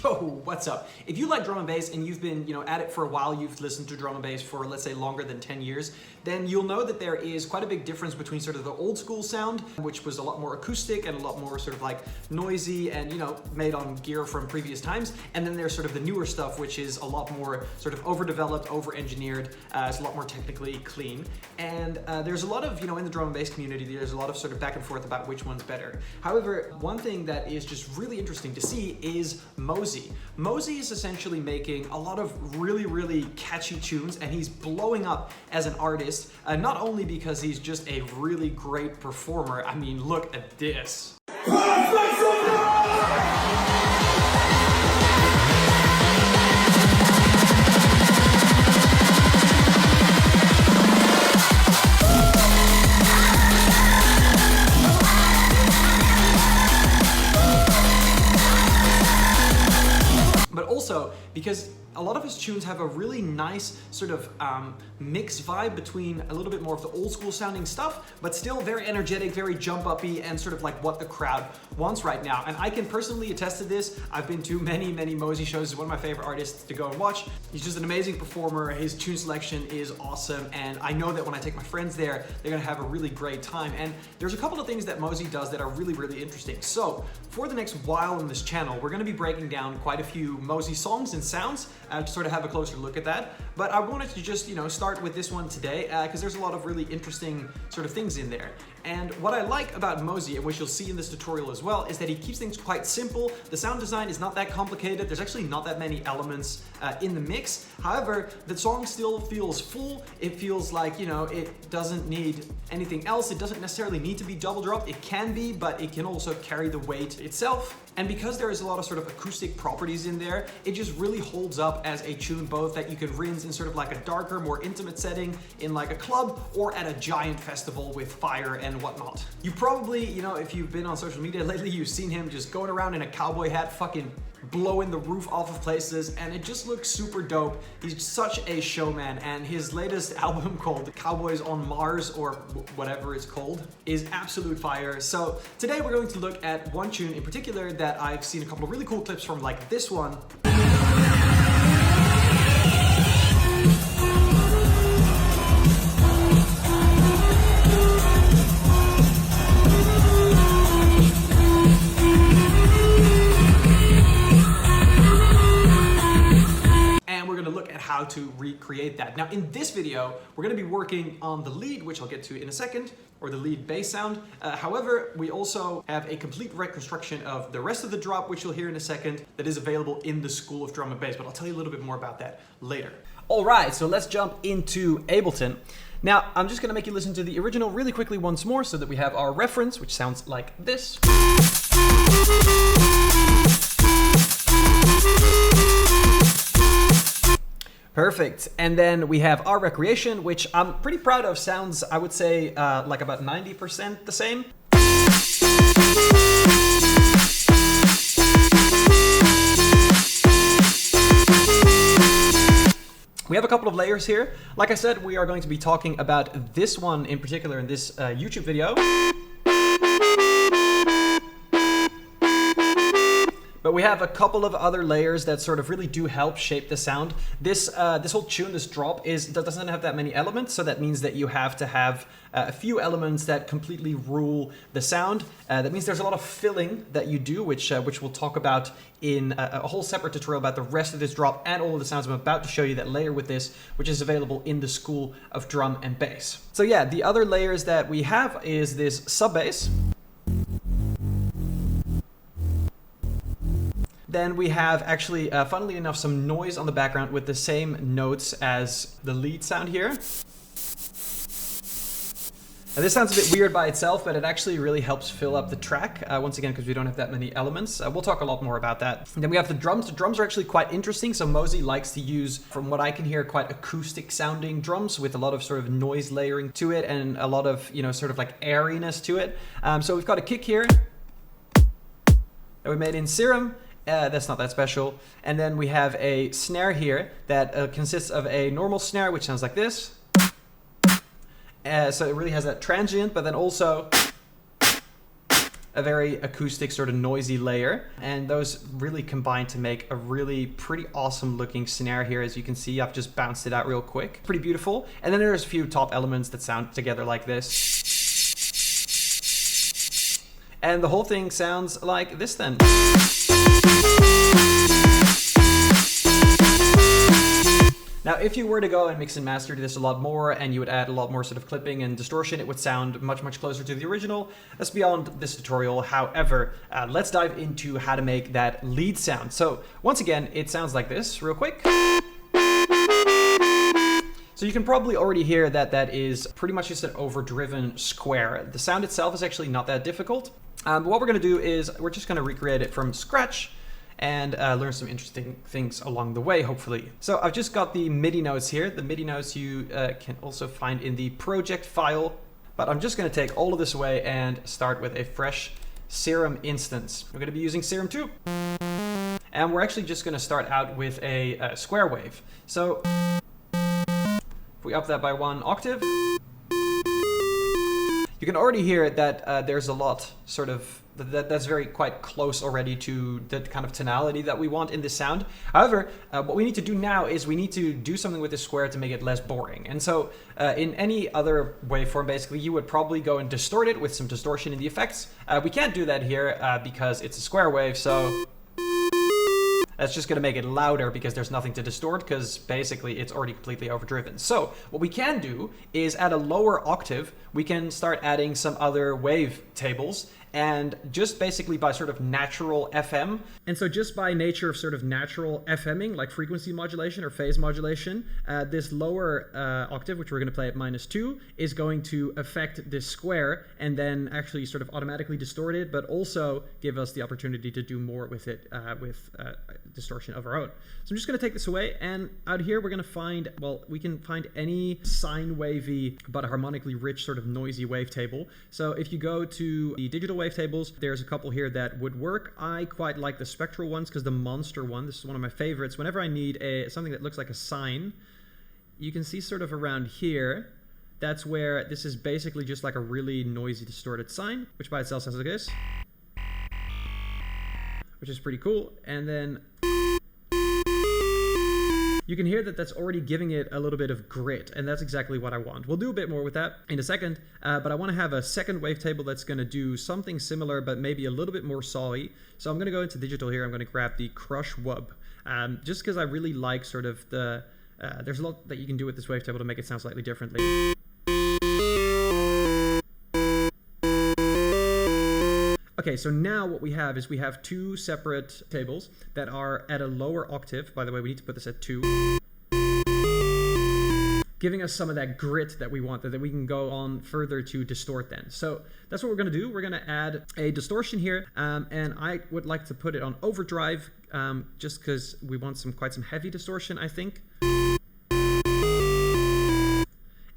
Yo, what's up? If you like drum and bass and you've been, at it for a while, you've listened to drum and bass for, let's say, longer than 10 years, then you'll know that there is quite a big difference between sort of the old school sound, which was a lot more acoustic and a lot more sort of like noisy and, made on gear from previous times. And then there's sort of the newer stuff, which is a lot more sort of overdeveloped, over-engineered. It's a lot more technically clean. And there's a lot of, in the drum and bass community, there's a lot of sort of back and forth about which one's better. However, one thing that is just really interesting to see is Mozey. Mozey is essentially making a lot of really, really catchy tunes, and he's blowing up as an artist, not only because he's just a really great performer. I mean, look at this. Also, because a lot of his tunes have a really nice sort of mixed vibe between a little bit more of the old school sounding stuff, but still very energetic, very jump uppy, and sort of like what the crowd wants right now. And I can personally attest to this. I've been to many, many Mozey shows. He's one of my favorite artists to go and watch. He's just an amazing performer. His tune selection is awesome. And I know that when I take my friends there, they're gonna have a really great time. And there's a couple of things that Mozey does that are really, really interesting. So for the next while on this channel, we're gonna be breaking down quite a few Mozey songs and sounds to sort of have a closer look at that. But I wanted to just, start with this one today because there's a lot of really interesting sort of things in there. And what I like about Mozey, and which you'll see in this tutorial as well, is that he keeps things quite simple. The sound design is not that complicated. There's actually not that many elements in the mix. However, the song still feels full. It feels like, it doesn't need anything else. It doesn't necessarily need to be double dropped. It can be, but it can also carry the weight itself. And because there is a lot of sort of acoustic properties in there, it just really holds up as a tune, both that you can rinse in sort of like a darker, more intimate setting in like a club or at a giant festival with fire and whatnot. You probably, if you've been on social media lately, you've seen him just going around in a cowboy hat, fucking blowing the roof off of places, and it just looks super dope. He's such a showman, and his latest album called Cowboys on Mars, or whatever it's called, is absolute fire. So today we're going to look at one tune in particular that I've seen a couple of really cool clips from, like this one. How to recreate that. Now in this video, we're going to be working on the lead, which I'll get to in a second, or the lead bass sound. However, we also have a complete reconstruction of the rest of the drop, which you'll hear in a second, that is available in the School of Drum and Bass, but I'll tell you a little bit more about that later. All right, so let's jump into Ableton. Now, I'm just going to make you listen to the original really quickly once more so that we have our reference, which sounds like this. Perfect. And then we have our recreation, which I'm pretty proud of. Sounds, I would say, like about 90% the same. We have a couple of layers here. Like I said, we are going to be talking about this one in particular in this YouTube video. But we have a couple of other layers that sort of really do help shape the sound. This whole tune, this drop, doesn't have that many elements, so that means that you have to have a few elements that completely rule the sound. That means there's a lot of filling that you do, which we'll talk about in a whole separate tutorial about the rest of this drop and all of the sounds I'm about to show you that layer with this, which is available in the School of Drum and Bass. So yeah, the other layers that we have is this sub bass. Then we have actually, funnily enough, some noise on the background with the same notes as the lead sound here. Now this sounds a bit weird by itself, but it actually really helps fill up the track, once again, because we don't have that many elements. We'll talk a lot more about that. And then we have the drums. The drums are actually quite interesting. So Mozey likes to use, from what I can hear, quite acoustic sounding drums with a lot of sort of noise layering to it and a lot of, sort of like airiness to it. So we've got a kick here that we made in Serum. That's not that special. And then we have a snare here that consists of a normal snare, which sounds like this. So it really has that transient, but then also a very acoustic sort of noisy layer. And those really combine to make a really pretty awesome looking snare here. As you can see, I've just bounced it out real quick. Pretty beautiful. And then there's a few top elements that sound together like this. And the whole thing sounds like this then. Now, if you were to go and mix and master this a lot more, and you would add a lot more sort of clipping and distortion, it would sound much, much closer to the original. That's beyond this tutorial. However, let's dive into how to make that lead sound. So once again, it sounds like this real quick. So you can probably already hear that that is pretty much just an overdriven square. The sound itself is actually not that difficult. But what we're going to do is we're just going to recreate it from scratch and learn some interesting things along the way, hopefully. So I've just got the MIDI notes here. The MIDI notes you can also find in the project file. But I'm just going to take all of this away and start with a fresh Serum instance. We're going to be using Serum 2. And we're actually just going to start out with a square wave. So if we up that by 1 octave, you can already hear that there's a lot sort of that's very quite close already to the kind of tonality that we want in this sound. However, what we need to do now is we need to do something with this square to make it less boring. And so in any other waveform, basically, you would probably go and distort it with some distortion in the effects. We can't do that here because it's a square wave, so that's just going to make it louder because there's nothing to distort, because basically it's already completely overdriven. So what we can do is at a lower octave, we can start adding some other wave tables, and just basically by sort of natural FM. And so just by nature of sort of natural FMing, like frequency modulation or phase modulation, this lower octave, which we're going to play at -2, is going to affect this square and then actually sort of automatically distort it, but also give us the opportunity to do more with it with distortion of our own. So I'm just going to take this away, and out here we're going to find, well, we can find any sine wavy but harmonically rich sort of noisy wavetable. So if you go to the digital wavetables, there's a couple here that would work. I quite like the spectral ones because the monster one, this is one of my favorites. Whenever I need something that looks like a sine, you can see sort of around here, that's where this is basically just like a really noisy distorted sine, which by itself sounds like this, which is pretty cool. And then you can hear that that's already giving it a little bit of grit, and that's exactly what I want. We'll do a bit more with that in a second, but I want to have a second wavetable that's going to do something similar, but maybe a little bit more sawy. So I'm going to go into digital here. I'm going to grab the Crush Wub, just because I really like sort of the, there's a lot that you can do with this wavetable to make it sound slightly differently. Okay, so now what we have is we have two separate tables that are at a lower octave. By the way, we need to put this at 2. Giving us some of that grit that we want, that we can go on further to distort then. So that's what we're going to do. We're going to add a distortion here, and I would like to put it on overdrive, just because we want quite some heavy distortion, I think.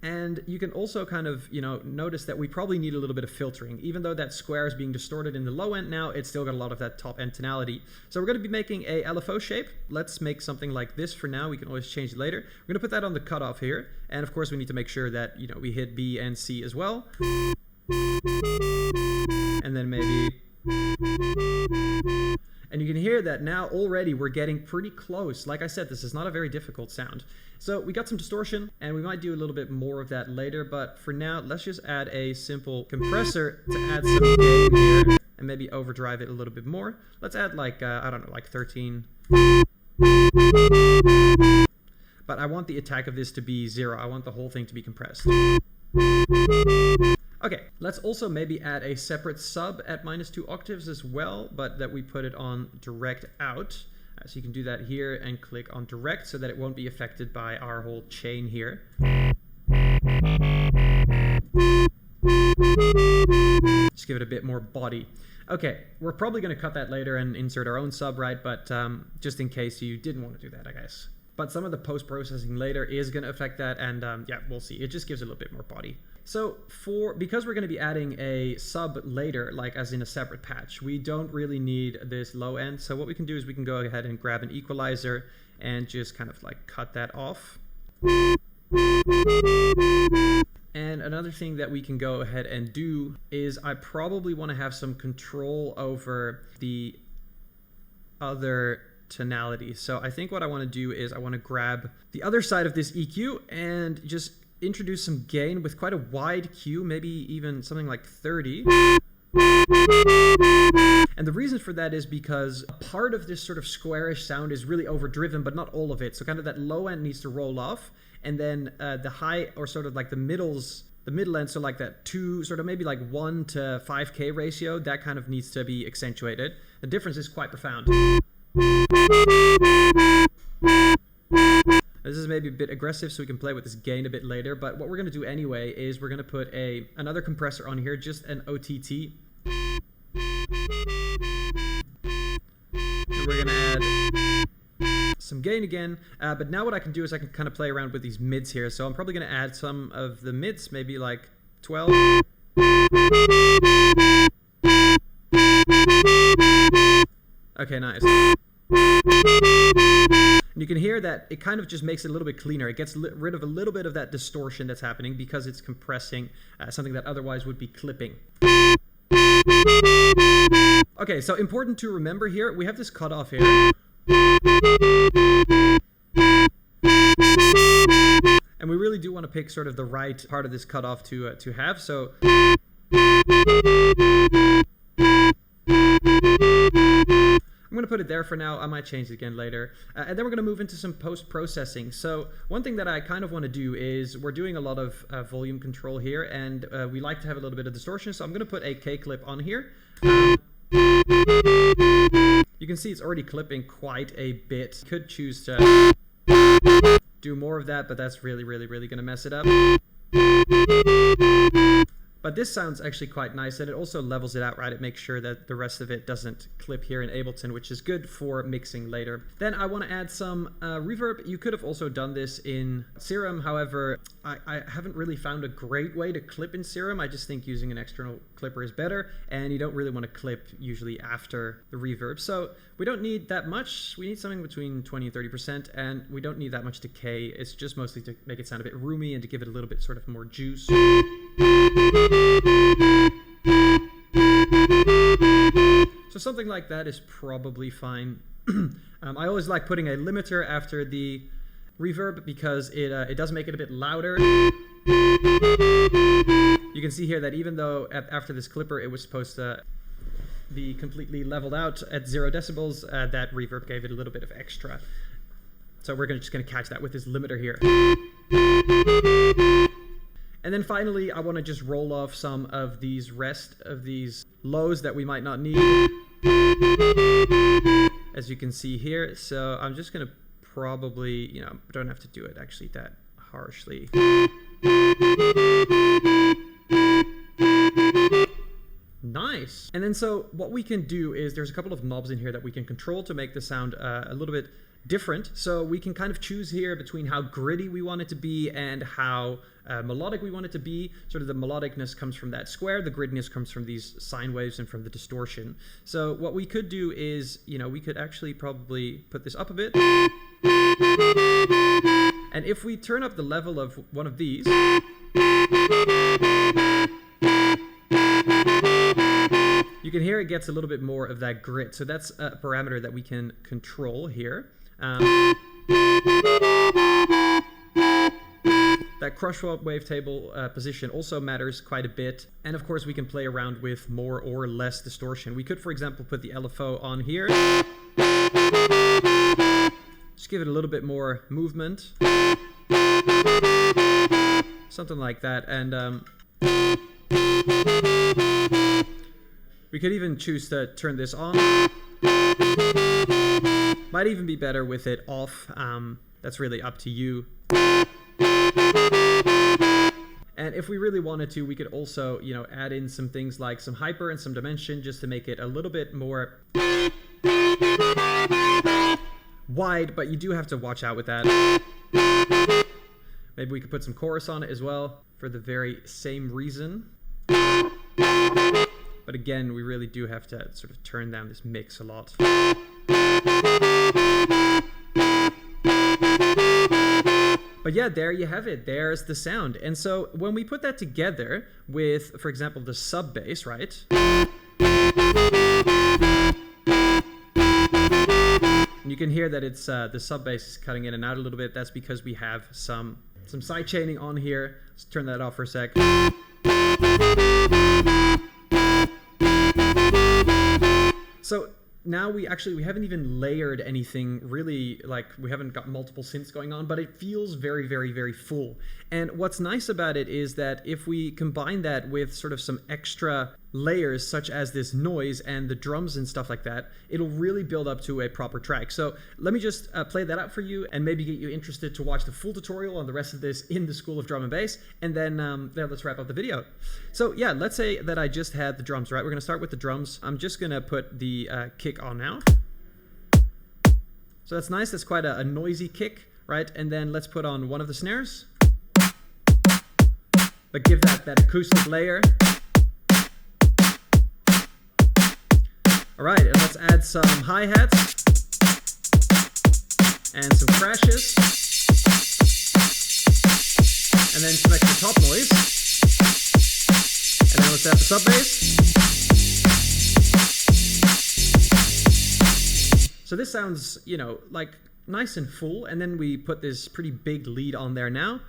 And you can also kind of, notice that we probably need a little bit of filtering. Even though that square is being distorted in the low end now, it's still got a lot of that top end tonality. So we're going to be making a LFO shape. Let's make something like this for now. We can always change it later. We're going to put that on the cutoff here. And of course, we need to make sure that, we hit B and C as well. And then maybe... And you can hear that now already we're getting pretty close. Like I said, this is not a very difficult sound. So we got some distortion, and we might do a little bit more of that later, but for now, let's just add a simple compressor to add some gain here, and maybe overdrive it a little bit more. Let's add like, I don't know, like 13. But I want the attack of this to be 0. I want the whole thing to be compressed. Okay, let's also maybe add a separate sub at -2 octaves as well, but that we put it on direct out. So you can do that here and click on direct so that it won't be affected by our whole chain here. Just give it a bit more body. Okay, we're probably going to cut that later and insert our own sub, right? But just in case you didn't want to do that, I guess. But some of the post-processing later is going to affect that, and yeah, we'll see. It just gives it a little bit more body. So because we're going to be adding a sub later, like as in a separate patch, we don't really need this low end. So what we can do is we can go ahead and grab an equalizer and just kind of like cut that off. And another thing that we can go ahead and do is I probably want to have some control over the other tonality. So I think what I want to do is I want to grab the other side of this EQ and just introduce some gain with quite a wide Q, maybe even something like 30. And the reason for that is because part of this sort of squarish sound is really overdriven, but not all of it. So kind of that low end needs to roll off, and then the high, or sort of like the middle end, so like that 2, sort of maybe like 1 to 5K ratio, that kind of needs to be accentuated. The difference is quite profound. This is maybe a bit aggressive, so we can play with this gain a bit later, but what we're going to do anyway is we're going to put another compressor on here, just an OTT. And we're going to add some gain again, but now what I can do is I can kind of play around with these mids here. So I'm probably going to add some of the mids, maybe like 12. Okay, nice. And you can hear that it kind of just makes it a little bit cleaner. It gets rid of a little bit of that distortion that's happening because it's compressing something that otherwise would be clipping. Okay, so important to remember here, we have this cutoff here. And we really do want to pick sort of the right part of this cutoff to have. So I'm going to put it there for now. I might change it again later. And then we're going to move into some post-processing. So one thing that I kind of want to do is we're doing a lot of volume control here, and we like to have a little bit of distortion. So I'm going to put a K-clip on here. You can see it's already clipping quite a bit. Could choose to do more of that, but that's really going to mess it up. But this sounds actually quite nice, and it also levels it out, right? It makes sure that the rest of it doesn't clip here in Ableton, which is good for mixing later. Then I want to add some reverb. You could have also done this in Serum. However, I haven't really found a great way to clip in Serum. I just think using an external clipper is better, and you don't really want to clip usually after the reverb. So we don't need that much. We need something between 20 and 30%, and we don't need that much decay. It's just mostly to make it sound a bit roomy and to give it a little bit sort of more juice. So something like that is probably fine. I always like putting a limiter after the reverb because it does make it a bit louder. You can see here that even though after this clipper it was supposed to be completely leveled out at 0 decibels, that reverb gave it a little bit of extra. So we're just going to catch that with this limiter here. And then finally, I want to just roll off some of these lows that we might not need, as you can see here. So I'm just going to probably, don't have to do it actually that harshly. Nice. And then so what we can do is there's a couple of knobs in here that we can control to make the sound a little bit different. So we can kind of choose here between how gritty we want it to be and how melodic we want it to be. Sort of the melodicness comes from that square, the grittiness comes from these sine waves and from the distortion. So what we could do is, we could actually probably put this up a bit. And if we turn up the level of one of these, you can hear it gets a little bit more of that grit. So that's a parameter that we can control here. That crush wavetable position also matters quite a bit. And of course we can play around with more or less distortion. We could, for example, put the LFO on here. Just give it a little bit more movement. Something like that. And we could even choose to turn this on. Might even be better with it off. That's really up to you. And if we really wanted to, we could also, add in some things like some hyper and some dimension just to make it a little bit more wide, but you do have to watch out with that. Maybe we could put some chorus on it as well for the very same reason. But again, we really do have to sort of turn down this mix a lot. But yeah, there you have it. There's the sound. And so when we put that together with, for example, the sub bass, right? And you can hear that it's the sub bass is cutting in and out a little bit. That's because we have some side chaining on here. Let's turn that off for a sec. So now we haven't even layered anything really, like we haven't got multiple synths going on, but it feels very, very, very full. And what's nice about it is that if we combine that with sort of some extra layers such as this noise and the drums and stuff like that, it'll really build up to a proper track. So let me just play that out for you and maybe get you interested to watch the full tutorial on the rest of this in the School of Drum and Bass, and then let's wrap up the video. So yeah, let's say that I just had the drums, right? We're gonna start with the drums. I'm just gonna put the kick on now. So that's nice, that's quite a noisy kick, right? And then let's put on one of the snares, but give that acoustic layer. All right, and let's add some hi-hats and some crashes, and then some extra top noise. And now let's add the sub bass. So this sounds, you know, like nice and full, and then we put this pretty big lead on there now.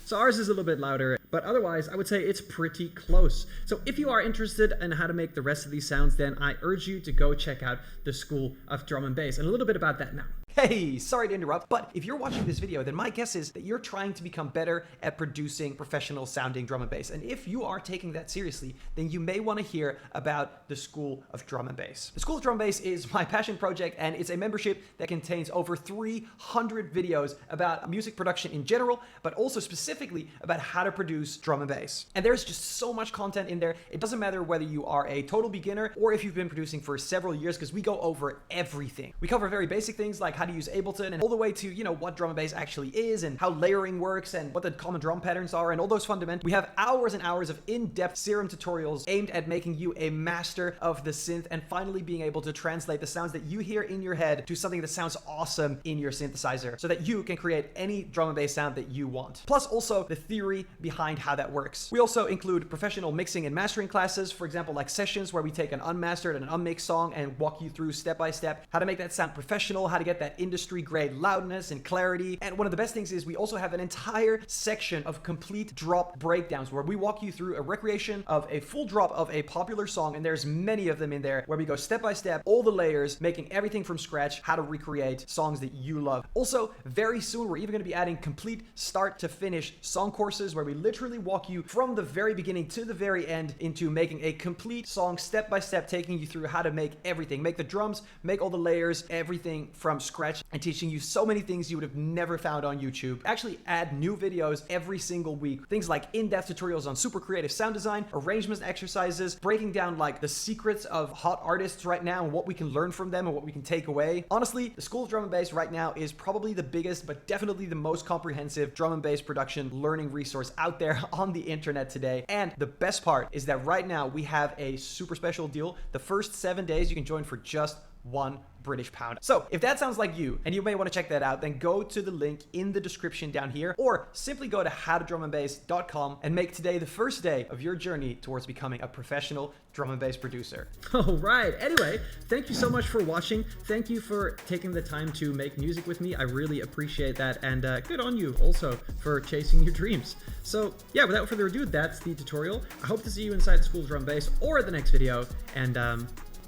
So ours is a little bit louder, but otherwise I would say it's pretty close. So if you are interested in how to make the rest of these sounds, then I urge you to go check out the School of Drum and Bass. And a little bit about that now. Hey, sorry to interrupt, but if you're watching this video, then my guess is that you're trying to become better at producing professional sounding drum and bass. And if you are taking that seriously, then you may want to hear about the School of Drum and Bass. The School of Drum and Bass is my passion project, and it's a membership that contains over 300 videos about music production in general, but also specifically about how to produce drum and bass. And there's just so much content in there. It doesn't matter whether you are a total beginner or if you've been producing for several years, because we go over everything. We cover very basic things like how to use Ableton, and all the way to, you know, what drum and bass actually is and how layering works and what the common drum patterns are and all those fundamentals. We have hours and hours of in-depth Serum tutorials aimed at making you a master of the synth and finally being able to translate the sounds that you hear in your head to something that sounds awesome in your synthesizer so that you can create any drum and bass sound that you want. Plus also the theory behind how that works. We also include professional mixing and mastering classes, for example, like sessions where we take an unmastered and an unmixed song and walk you through step by step how to make that sound professional, how to get that industry grade loudness and clarity. And one of the best things is we also have an entire section of complete drop breakdowns where we walk you through a recreation of a full drop of a popular song, and there's many of them in there where we go step by step, all the layers, making everything from scratch, how to recreate songs that you love. Also, very soon we're even going to be adding complete start to finish song courses where we literally walk you from the very beginning to the very end into making a complete song step by step, taking you through how to make everything, make the drums, make all the layers, everything from scratch, and teaching you so many things you would have never found on YouTube. Actually add new videos every single week. Things like in-depth tutorials on super creative sound design, arrangement exercises, breaking down like the secrets of hot artists right now and what we can learn from them and what we can take away. Honestly, the School of Drum and Bass right now is probably the biggest, but definitely the most comprehensive drum and bass production learning resource out there on the internet today. And the best part is that right now we have a super special deal. The first 7 days you can join for just £1 British pound. So if that sounds like you and you may want to check that out, then go to the link in the description down here, or simply go to howtodrumandbass.com and make today the first day of your journey towards becoming a professional drum and bass producer. All right. Anyway, thank you so much for watching. Thank you for taking the time to make music with me. I really appreciate that. And good on you also for chasing your dreams. So yeah, without further ado, that's the tutorial. I hope to see you inside the School of Drum and Bass or the next video. And I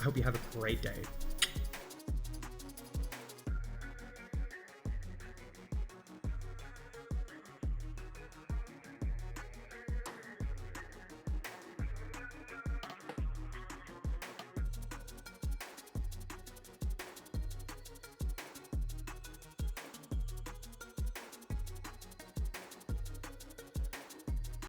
hope you have a great day.